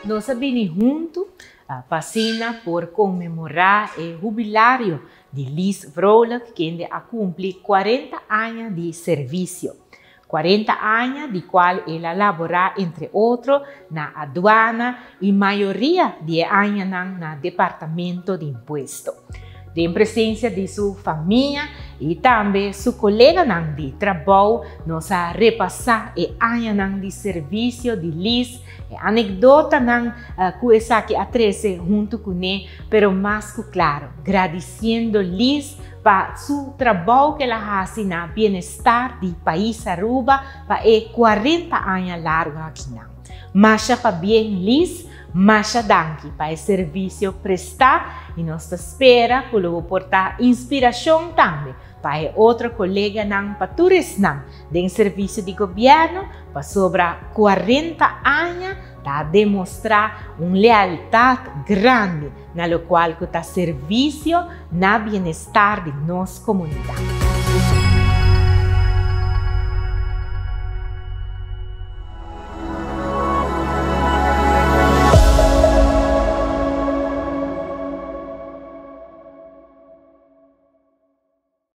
nós vamos juntos para comemorar o jubilário de Liz Vrolijk, que cumpre 40 anos de serviço. 40 anos de qual ela labora, entre outros, na aduana e maioria de anos no departamento de imposto. Em presença de sua família e também seu colega de trabalho, nós repassar o ano de serviço de Liz, a anedota que atrese junto com ele, pero mais claro, agradecendo Liz para seu trabalho que ela faz no bem-estar do país Aruba para 40 anos largo aqui. Mas para bem Liz, mas danke para o serviço prestar e nós espera por portar inspiração também para outro colega para todos do serviço de governo para sobre 40 anos para demonstrar uma lealdade grande na qual está serviço na bem-estar de nossa comunidade.